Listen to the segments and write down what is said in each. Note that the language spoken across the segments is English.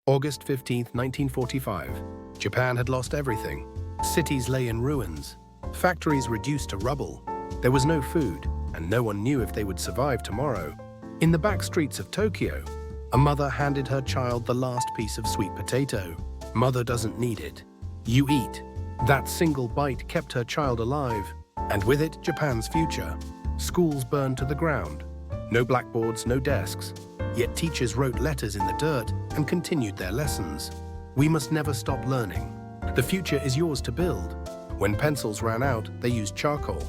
August 15, 1945. Japan had lost everything. Cities lay in ruins. Factories reduced to rubble. There was no food, and no one knew if they would survive tomorrow. In the back streets of Tokyo, a mother handed her child the last piece of sweet potato. Mother doesn't need it. You eat. That single bite kept her child alive, and with it, Japan's future. Schools burned to the ground. No blackboards, no desks. Yet teachers wrote letters in the dirt and continued their lessons. We must never stop learning. The future is yours to build. When pencils ran out, they used charcoal.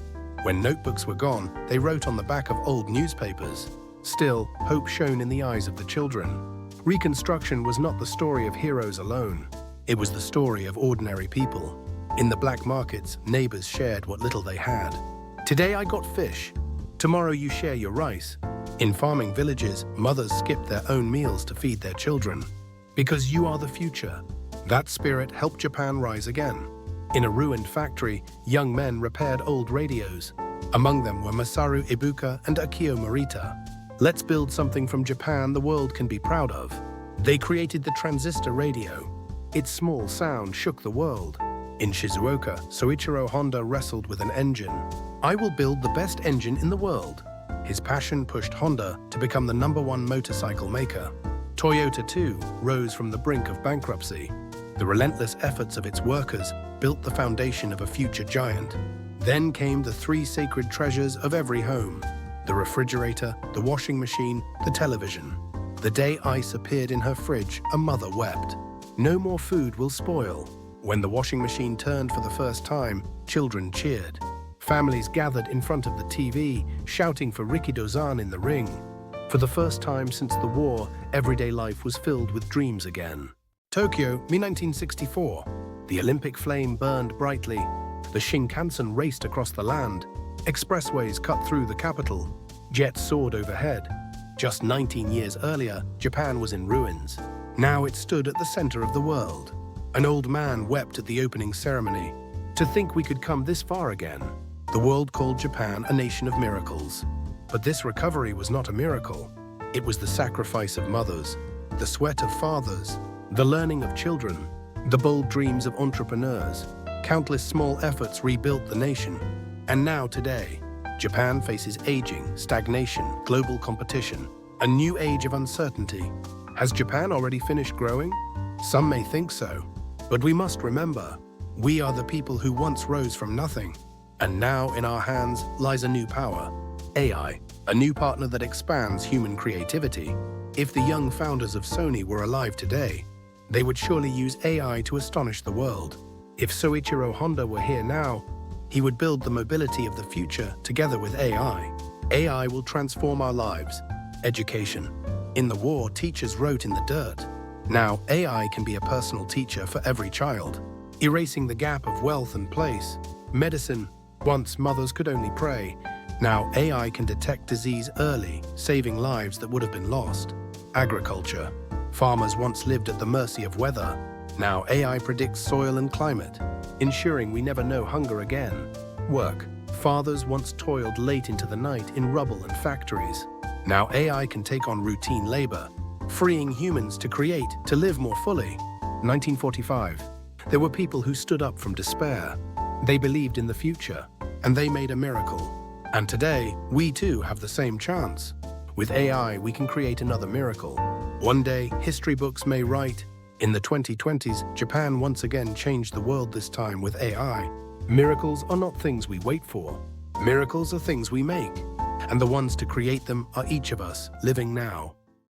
When notebooks were gone, they wrote on the back of old newspapers. Still, hope shone in the eyes of the children. Reconstruction was not the story of heroes alone. It was the story of ordinary people. In the black markets, neighbors shared what little they had. Today I got fish. Tomorrow you share your rice. In farming villages, mothers skipped their own meals to feed their children. Because you are the future. That spirit helped Japan rise again. In a ruined factory, young men repaired old radios. Among them were Masaru Ibuka and Akio Morita. Let's build something from Japan the world can be proud of. They created the transistor radio. Its small sound shook the world. In Shizuoka, Soichiro Honda wrestled with an engine. I will build the best engine in the world. His passion pushed Honda to become the #1 motorcycle maker. Toyota, too, rose from the brink of bankruptcy. The relentless efforts of its workers built the foundation of a future giant. Then came the three sacred treasures of every home: the refrigerator, the washing machine, the television. The day ice appeared in her fridge, a mother wept. No more food will spoil. When the washing machine turned for the first time, children cheered. Families gathered in front of the TV, shouting for Rikidozan in the ring. For the first time since the war, everyday life was filled with dreams again. Tokyo, May 1964. The Olympic flame burned brightly. The Shinkansen raced across the land. Expressways cut through the capital. Jets soared overhead. Just 19 years earlier, Japan was in ruins. Now it stood at the center of the world. An old man wept at the opening ceremony. To think we could come this far again. The world called Japan a nation of miracles. But this recovery was not a miracle. It was the sacrifice of mothers, the sweat of fathers, the learning of children, the bold dreams of entrepreneurs. Countless small efforts rebuilt the nation. And now today, Japan faces aging, stagnation, global competition, a new age of uncertainty. Has Japan already finished growing? Some may think so, but we must remember, we are the people who once rose from nothing. And now in our hands lies a new power, AI, a new partner that expands human creativity. If the young founders of Sony were alive today, they would surely use AI to astonish the world. If Soichiro Honda were here now, he would build the mobility of the future together with AI. AI will transform our lives. Education. In the war, teachers wrote in the dirt. Now, AI can be a personal teacher for every child, erasing the gap of wealth and place. Medicine. Once mothers could only pray. Now AI can detect disease early, saving lives that would have been lost. Agriculture. Farmers once lived at the mercy of weather. Now AI predicts soil and climate, ensuring we never know hunger again. Work. Fathers once toiled late into the night in rubble and factories. Now AI can take on routine labor, freeing humans to create, to live more fully. 1945. There were people who stood up from despair. They believed in the future, and they made a miracle. And today, we too have the same chance. With AI, we can create another miracle. One day, history books may write, in the 2020s, Japan once again changed the world, this time with AI. Miracles are not things we wait for. Miracles are things we make. And the ones to create them are each of us living now.